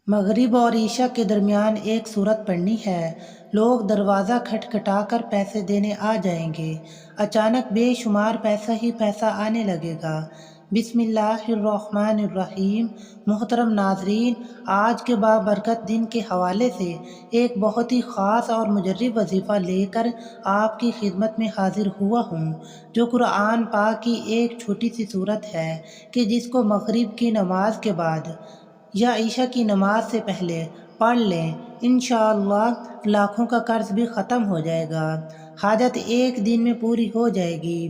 مغرب اور عشاء کے درمیان ایک صورت پڑھنی ہے۔ لوگ دروازہ کھٹکھٹا کر پیسے دینے آ جائیں گے۔ اچانک بے شمار پیسہ ہی پیسہ آنے لگے گا۔ بسم اللہ الرحمن الرحیم۔ محترم ناظرین، آج کے بابرکت دن کے حوالے سے ایک بہت ہی خاص اور مجرب وظیفہ لے کر آپ کی خدمت میں حاضر ہوا ہوں، جو قرآن پاک کی ایک چھوٹی سی صورت ہے کہ جس کو مغرب کی نماز کے بعد یا عشاء کی نماز سے پہلے پڑھ لیں، انشاءاللہ لاکھوں کا قرض بھی ختم ہو جائے گا، حاجت ایک دن میں پوری ہو جائے گی۔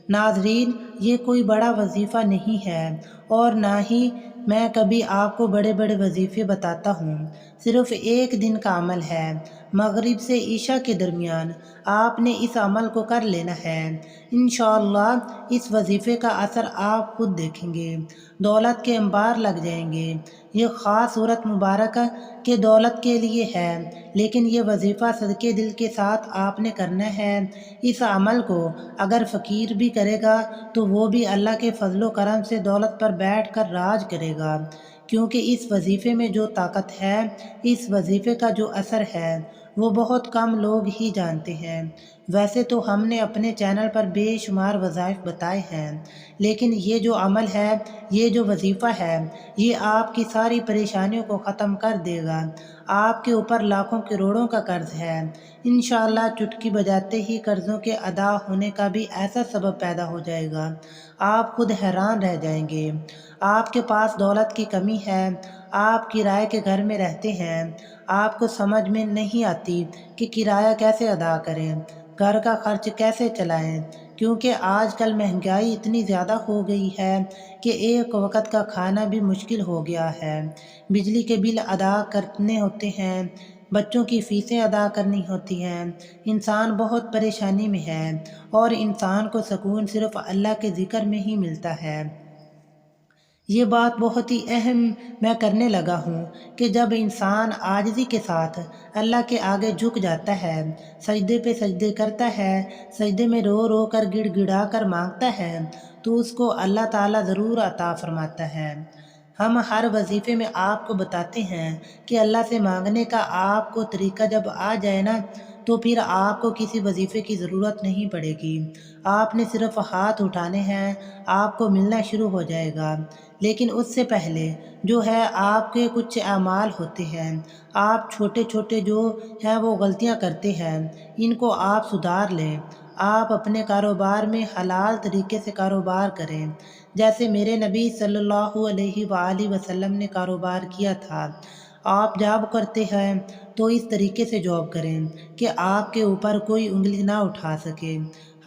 ناظرین، یہ کوئی بڑا وظیفہ نہیں ہے اور نہ ہی میں کبھی آپ کو بڑے بڑے وظیفے بتاتا ہوں، صرف ایک دن کا عمل ہے۔ مغرب سے عشاء کے درمیان آپ نے اس عمل کو کر لینا ہے۔ انشاءاللہ اس وظیفے کا اثر آپ خود دیکھیں گے، دولت کے انبار لگ جائیں گے۔ یہ خاص صورت مبارکہ کے دولت کے لیے ہے، لیکن یہ وظیفہ صدقے دل کے ساتھ آپ نے کرنا ہے۔ اس عمل کو اگر فقیر بھی کرے گا تو وہ بھی اللہ کے فضل و کرم سے دولت پر بیٹھ کر راج کرے گا، کیونکہ اس وظیفے میں جو طاقت ہے، اس وظیفے کا جو اثر ہے، وہ بہت کم لوگ ہی جانتے ہیں۔ ویسے تو ہم نے اپنے چینل پر بے شمار وظائف بتائے ہیں، لیکن یہ جو عمل ہے، یہ جو وظیفہ ہے، یہ آپ کی ساری پریشانیوں کو ختم کر دے گا۔ آپ کے اوپر لاکھوں کروڑوں کا قرض ہے، انشاءاللہ چٹکی بجاتے ہی قرضوں کے ادا ہونے کا بھی ایسا سبب پیدا ہو جائے گا، آپ خود حیران رہ جائیں گے۔ آپ کے پاس دولت کی کمی ہے، آپ کرائے کے گھر میں رہتے ہیں، آپ کو سمجھ میں نہیں آتی کہ کرایہ کیسے ادا کریں، گھر کا خرچ کیسے چلائیں، کیونکہ آج کل مہنگائی اتنی زیادہ ہو گئی ہے کہ ایک وقت کا کھانا بھی مشکل ہو گیا ہے، بجلی کے بل ادا کرنے ہوتے ہیں، بچوں کی فیسیں ادا کرنی ہوتی ہیں، انسان بہت پریشانی میں ہے، اور انسان کو سکون صرف اللہ کے ذکر میں ہی ملتا ہے۔ یہ بات بہت ہی اہم میں کرنے لگا ہوں کہ جب انسان عاجزی کے ساتھ اللہ کے آگے جھک جاتا ہے، سجدے پہ سجدے کرتا ہے، سجدے میں رو رو کر گڑ گڑا کر مانگتا ہے، تو اس کو اللہ تعالیٰ ضرور عطا فرماتا ہے۔ ہم ہر وظیفے میں آپ کو بتاتے ہیں کہ اللہ سے مانگنے کا آپ کو طریقہ جب آ جائے نا، تو پھر آپ کو کسی وظیفے کی ضرورت نہیں پڑے گی، آپ نے صرف ہاتھ اٹھانے ہیں، آپ کو ملنا شروع ہو جائے گا۔ لیکن اس سے پہلے جو ہے آپ کے کچھ اعمال ہوتے ہیں، آپ چھوٹے چھوٹے جو ہیں وہ غلطیاں کرتے ہیں، ان کو آپ سدھار لیں۔ آپ اپنے کاروبار میں حلال طریقے سے کاروبار کریں، جیسے میرے نبی صلی اللہ علیہ وآلہ وسلم نے کاروبار کیا تھا۔ آپ جاب کرتے ہیں تو اس طریقے سے جاب کریں کہ آپ کے اوپر کوئی انگلی نہ اٹھا سکے۔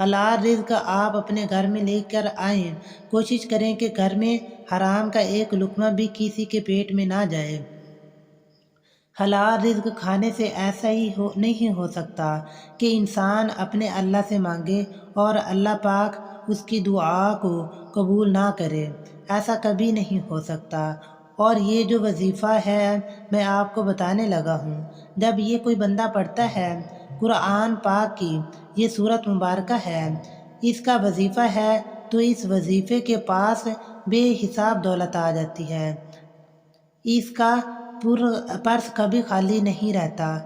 حلال رزق آپ اپنے گھر میں لے کر آئیں، کوشش کریں کہ گھر میں حرام کا ایک لقمہ بھی کسی کے پیٹ میں نہ جائے۔ حلال رزق کھانے سے ایسا ہی نہیں ہو سکتا کہ انسان اپنے اللہ سے مانگے اور اللہ پاک اس کی دعا کو قبول نہ کرے، ایسا کبھی نہیں ہو سکتا۔ اور یہ جو وظیفہ ہے میں آپ کو بتانے لگا ہوں، جب یہ کوئی بندہ پڑھتا ہے، قرآن پاک کی یہ سورت مبارکہ ہے، اس کا وظیفہ ہے، تو اس وظیفے کے پاس بے حساب دولت آ جاتی ہے، اس کا پرس کبھی خالی نہیں رہتا۔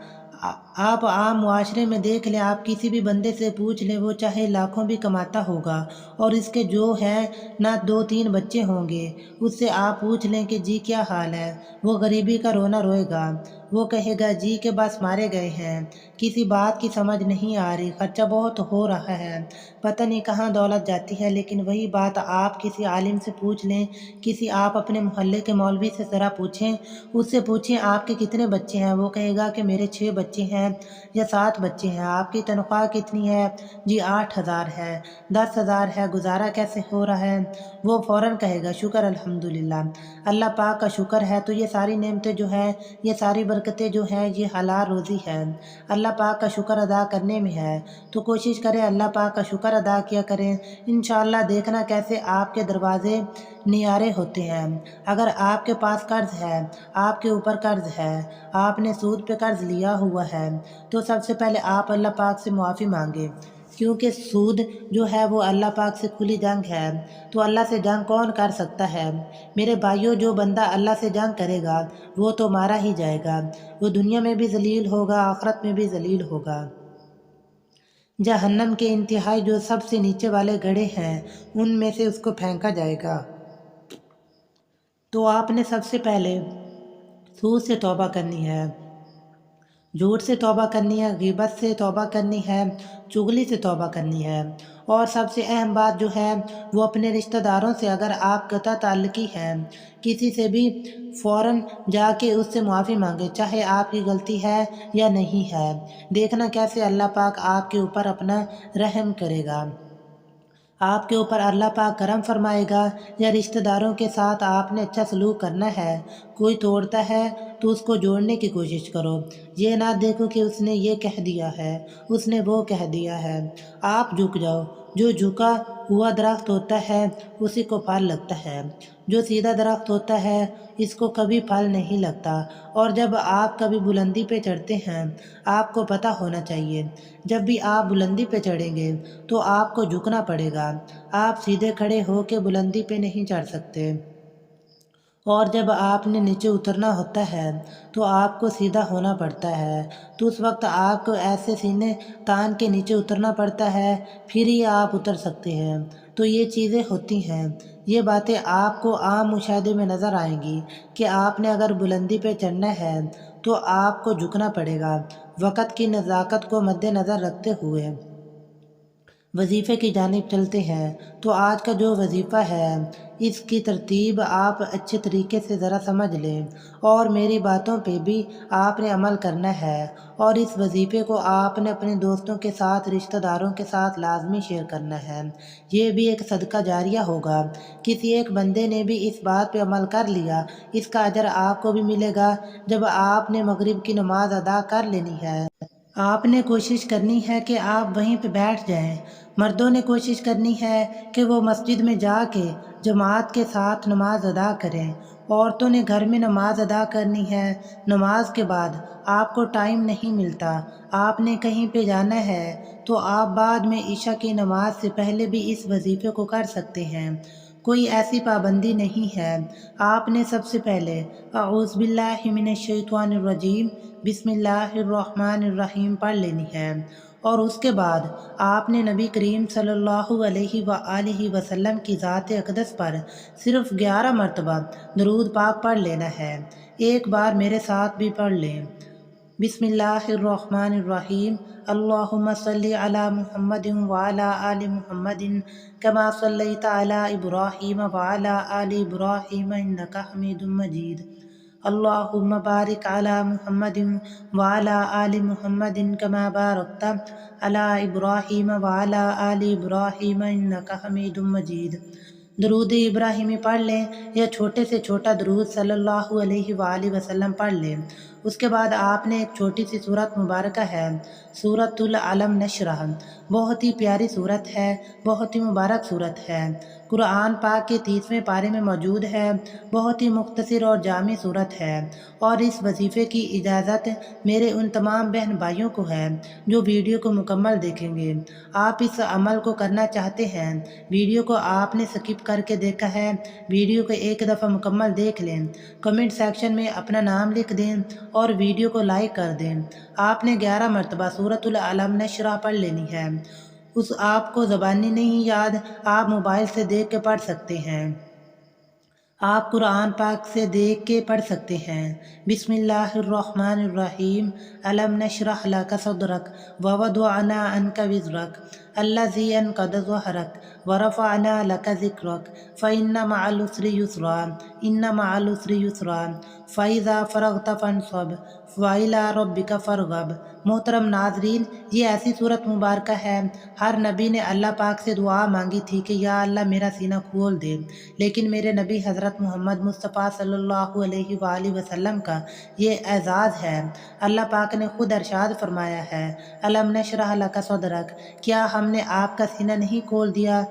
آپ عام معاشرے میں دیکھ لیں، آپ کسی بھی بندے سے پوچھ لیں، وہ چاہے لاکھوں بھی کماتا ہوگا اور اس کے جو ہے نہ 2-3 بچے ہوں گے، اس سے آپ پوچھ لیں کہ جی کیا حال ہے، وہ غریبی کا رونا روئے گا، وہ کہے گا جی کہ بس مارے گئے ہیں، کسی بات کی سمجھ نہیں آ رہی، خرچہ بہت ہو رہا ہے، پتہ نہیں کہاں دولت جاتی ہے۔ لیکن وہی بات آپ کسی عالم سے پوچھ لیں، کسی آپ اپنے محلے کے مولوی سے ذرا پوچھیں، اس سے پوچھیں آپ کے کتنے بچے ہیں، وہ کہے گا کہ میرے 6 بچے ہیں یا 7 بچے ہیں۔ آپ کی تنخواہ کتنی ہے؟ جی 8,000 ہے، 10,000 ہے، گزارا کیسے ہو رہا ہے؟ وہ فوراً کہے گا شکر الحمدللہ، اللہ پاک کا شکر ہے۔ تو یہ ساری نعمتیں جو ہیں، یہ ساری برکتیں جو ہیں، یہ حلال روزی ہے، اللہ پاک کا شکر ادا کرنے میں ہے، تو کوشش کریں اللہ پاک کا شکر ادا کیا کریں۔ انشاءاللہ دیکھنا کیسے آپ کے دروازے نیارے ہوتے ہیں۔ اگر آپ کے پاس قرض ہے، آپ کے اوپر قرض ہے، آپ نے سود پہ قرض لیا ہوا ہے، تو سب سے پہلے آپ اللہ پاک سے معافی مانگیں کیونکہ سود جو ہے وہ اللہ پاک سے کھلی جنگ ہے، تو اللہ سے جنگ کون کر سکتا ہے؟ میرے بھائیوں، جو بندہ اللہ سے جنگ کرے گا وہ تو مارا ہی جائے گا، وہ دنیا میں بھی ذلیل ہوگا، آخرت میں بھی ذلیل ہوگا۔ جہنم کے انتہائی جو سب سے نیچے والے گڑھے ہیں ان میں سے اس کو پھینکا جائے گا۔ تو آپ نے سب سے پہلے سود سے توبہ کرنی ہے، جھوٹ سے توبہ کرنی ہے، غیبت سے توبہ کرنی ہے، چغلی سے توبہ کرنی ہے، اور سب سے اہم بات جو ہے وہ اپنے رشتہ داروں سے اگر آپ قطع تعلقی ہیں کسی سے بھی فوراً جا کے اس سے معافی مانگے، چاہے آپ کی غلطی ہے یا نہیں ہے۔ دیکھنا کیسے اللہ پاک آپ کے اوپر اپنا رحم کرے گا، آپ کے اوپر اللہ پاک کرم فرمائے گا۔ یا رشتہ داروں کے ساتھ آپ نے اچھا سلوک کرنا ہے، کوئی توڑتا ہے تو اس کو جوڑنے کی کوشش کرو، یہ نہ دیکھو کہ اس نے یہ کہہ دیا ہے، اس نے وہ کہہ دیا ہے۔ آپ جھک جاؤ، جو جھکا ہوا درخت ہوتا ہے اسی کو پھل لگتا ہے، جو سیدھا درخت ہوتا ہے اس کو کبھی پھل نہیں لگتا۔ اور جب آپ کبھی بلندی پہ چڑھتے ہیں آپ کو پتہ ہونا چاہیے، جب بھی آپ بلندی پہ چڑھیں گے تو آپ کو جھکنا پڑے گا، آپ سیدھے کھڑے ہو کے بلندی پہ نہیں چڑھ سکتے۔ اور جب آپ نے نیچے اترنا ہوتا ہے تو آپ کو سیدھا ہونا پڑتا ہے، تو اس وقت آپ کو ایسے سینے تان کے نیچے اترنا پڑتا ہے، پھر ہی آپ اتر سکتے ہیں۔ تو یہ چیزیں ہوتی ہیں، یہ باتیں آپ کو عام مشاہدے میں نظر آئیں گی کہ آپ نے اگر بلندی پہ چڑھنا ہے تو آپ کو جھکنا پڑے گا، وقت کی نزاکت کو مد نظر رکھتے ہوئے۔ وظیفے کی جانب چلتے ہیں، تو آج کا جو وظیفہ ہے اس کی ترتیب آپ اچھے طریقے سے ذرا سمجھ لیں، اور میری باتوں پہ بھی آپ نے عمل کرنا ہے، اور اس وظیفے کو آپ نے اپنے دوستوں کے ساتھ، رشتہ داروں کے ساتھ لازمی شیئر کرنا ہے۔ یہ بھی ایک صدقہ جاریہ ہوگا، کسی ایک بندے نے بھی اس بات پہ عمل کر لیا، اس کا اجر آپ کو بھی ملے گا۔ جب آپ نے مغرب کی نماز ادا کر لینی ہے آپ نے کوشش کرنی ہے کہ آپ وہیں پہ بیٹھ جائیں، مردوں نے کوشش کرنی ہے کہ وہ مسجد میں جا کے جماعت کے ساتھ نماز ادا کریں، عورتوں نے گھر میں نماز ادا کرنی ہے۔ نماز کے بعد آپ کو ٹائم نہیں ملتا، آپ نے کہیں پہ جانا ہے تو آپ بعد میں عشاء کی نماز سے پہلے بھی اس وظیفے کو کر سکتے ہیں، کوئی ایسی پابندی نہیں ہے۔ آپ نے سب سے پہلے اعوذ باللہ من الشیطان الرجیم بسم اللہ الرحمن الرحیم پڑھ لینی ہے، اور اس کے بعد آپ نے نبی کریم صلی اللہ علیہ وآلہ وسلم کی ذات اقدس پر صرف 11 مرتبہ درود پاک پڑھ لینا ہے۔ ایک بار میرے ساتھ بھی پڑھ لیں۔ بسم اللہ الرحمن الرحیم، اللہم صلی علی محمد وعلی آل محمد کما صلیت علی ابراہیم وعلی آل ابراہیم انک حمید مجید، اللہم بارک علی محمد وعلی آل محمد کما بارکت علی ابراہیم وعلی آل ابراہیم انک حمید مجید۔ درود ابراہیمی پڑھ لیں یا چھوٹے سے چھوٹا درود صلی اللہ علیہ وآلہ وسلم پڑھ لیں۔ اس کے بعد آپ نے ایک چھوٹی سی سورت مبارکہ ہے، سورۃ العلم نشرح، بہت ہی پیاری سورت ہے، بہت ہی مبارک سورت ہے، قرآن پاک کے 30ویں پارے میں موجود ہے، بہت ہی مختصر اور جامع سورت ہے۔ اور اس وظیفے کی اجازت میرے ان تمام بہن بھائیوں کو ہے جو ویڈیو کو مکمل دیکھیں گے۔ آپ اس عمل کو کرنا چاہتے ہیں، ویڈیو کو آپ نے سکپ کر کے دیکھا ہے، ویڈیو کو ایک دفعہ مکمل دیکھ لیں، کمنٹ سیکشن میں اپنا نام لکھ دیں اور ویڈیو کو لائک کر دیں۔ آپ نے 11 مرتبہ سورۃ العلم نشرح پڑھ لینی ہے، اس آپ کو زبانی نہیں یاد، آپ موبائل سے دیکھ کے پڑھ سکتے ہیں، آپ قرآن پاک سے دیکھ کے پڑھ سکتے ہیں۔ بسم اللہ الرحمن الرحیم، الم نشرح لک صدرک ووضعنا عنک وزرک الذی انقض ظہرک ورفعنا لک ذکرک فإن مع العسر یسرا ان مع العسر یسرا فإذا فرغت فانصب وإلی ربک فارغب۔ محترم ناظرین، یہ ایسی صورت مبارکہ ہے، ہر نبی نے اللہ پاک سے دعا مانگی تھی کہ یا اللہ میرا سینہ کھول دے، لیکن میرے نبی حضرت محمد مصطفیٰ صلی اللہ علیہ وآلہ وسلم کا یہ اعزاز ہے۔ اللہ پاک نے خود ارشاد فرمایا ہے، الم نشرح لک صدرک، کیا ہم نے آپ کا سینہ نہیں کھول دیا؟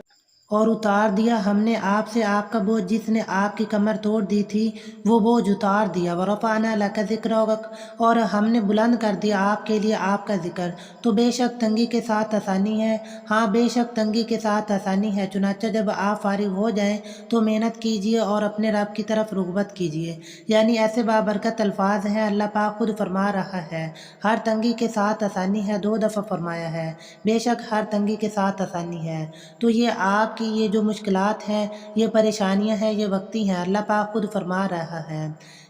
اور اتار دیا ہم نے آپ سے آپ کا بوجھ، جس نے آپ کی کمر توڑ دی تھی وہ بوجھ اتار دیا۔ ورفعنا لک ذکرک، اور ہم نے بلند کر دیا آپ کے لیے آپ کا ذکر۔ تو بے شک تنگی کے ساتھ آسانی ہے، ہاں بے شک تنگی کے ساتھ آسانی ہے۔ چنانچہ جب آپ فارغ ہو جائیں تو محنت کیجیے اور اپنے رب کی طرف رغبت کیجیے۔ یعنی ایسے بابرکت الفاظ ہیں، اللہ پاک خود فرما رہا ہے ہر تنگی کے ساتھ آسانی ہے، 2 دفعہ فرمایا ہے بے شک ہر تنگی کے ساتھ آسانی ہے۔ تو یہ آپ کی یہ جو مشکلات ہیں، یہ پریشانیاں ہیں، یہ وقتی ہیں، اللہ پاک خود فرما رہا ہے۔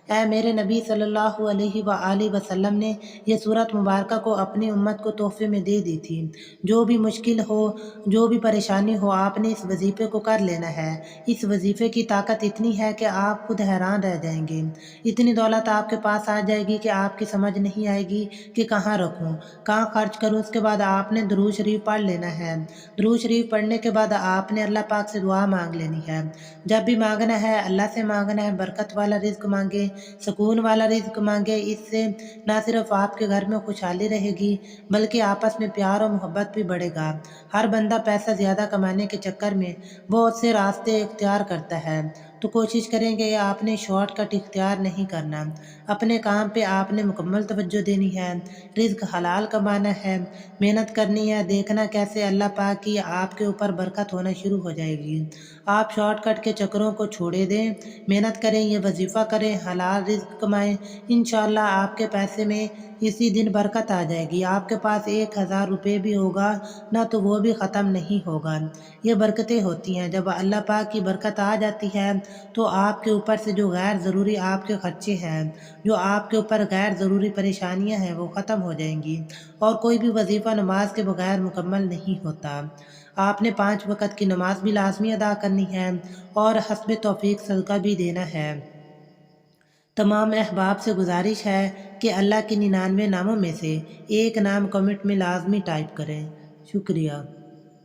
اے میرے نبی صلی اللہ علیہ وآلہ وسلم نے یہ صورت مبارکہ کو اپنی امت کو تحفے میں دے دی تھی۔ جو بھی مشکل ہو، جو بھی پریشانی ہو، آپ نے اس وظیفے کو کر لینا ہے۔ اس وظیفے کی طاقت اتنی ہے کہ آپ خود حیران رہ جائیں گے۔ اتنی دولت آپ کے پاس آ جائے گی کہ آپ کی سمجھ نہیں آئے گی کہ کہاں رکھوں، کہاں خرچ کروں۔ اس کے بعد آپ نے درود شریف پڑھ لینا ہے۔ درود شریف پڑھنے کے بعد آپ نے اللہ پاک سے دعا مانگ لینی ہے۔ جب بھی مانگنا ہے اللہ سے مانگنا ہے، برکت والا رزق مانگے، سکون والا رزق مانگے۔ اس سے نہ صرف آپ کے گھر میں خوشحالی رہے گی بلکہ آپس میں پیار و محبت بھی بڑھے گا۔ ہر بندہ پیسہ زیادہ کمانے کے چکر میں بہت سے راستے اختیار کرتا ہے، تو کوشش کریں کہ آپ نے شارٹ کٹ اختیار نہیں کرنا۔ اپنے کام پہ آپ نے مکمل توجہ دینی ہے، رزق حلال کمانا ہے، محنت کرنی ہے، دیکھنا کیسے اللہ پاک کی آپ کے اوپر برکت ہونا شروع ہو جائے گی۔ آپ شارٹ کٹ کے چکروں کو چھوڑے دیں، محنت کریں، یہ وظیفہ کریں، حلال رزق کمائیں، انشاءاللہ آپ کے پیسے میں اسی دن برکت آ جائے گی۔ آپ کے پاس 1000 روپے بھی ہوگا نہ تو وہ بھی ختم نہیں ہوگا۔ یہ برکتیں ہوتی ہیں، جب اللہ پاک کی برکت آ جاتی ہے تو آپ کے اوپر سے جو غیر ضروری آپ کے خرچے ہیں، جو آپ کے اوپر غیر ضروری پریشانیاں ہیں، وہ ختم ہو جائیں گی۔ اور کوئی بھی وظیفہ نماز کے بغیر مکمل نہیں ہوتا۔ آپ نے 5 وقت کی نماز بھی لازمی ادا کرنی ہے اور حسب توفیق صدقہ بھی دینا ہے۔ تمام احباب سے گزارش ہے کہ اللہ کے 99 ناموں میں سے ایک نام کمنٹ میں لازمی ٹائپ کریں۔ شکریہ۔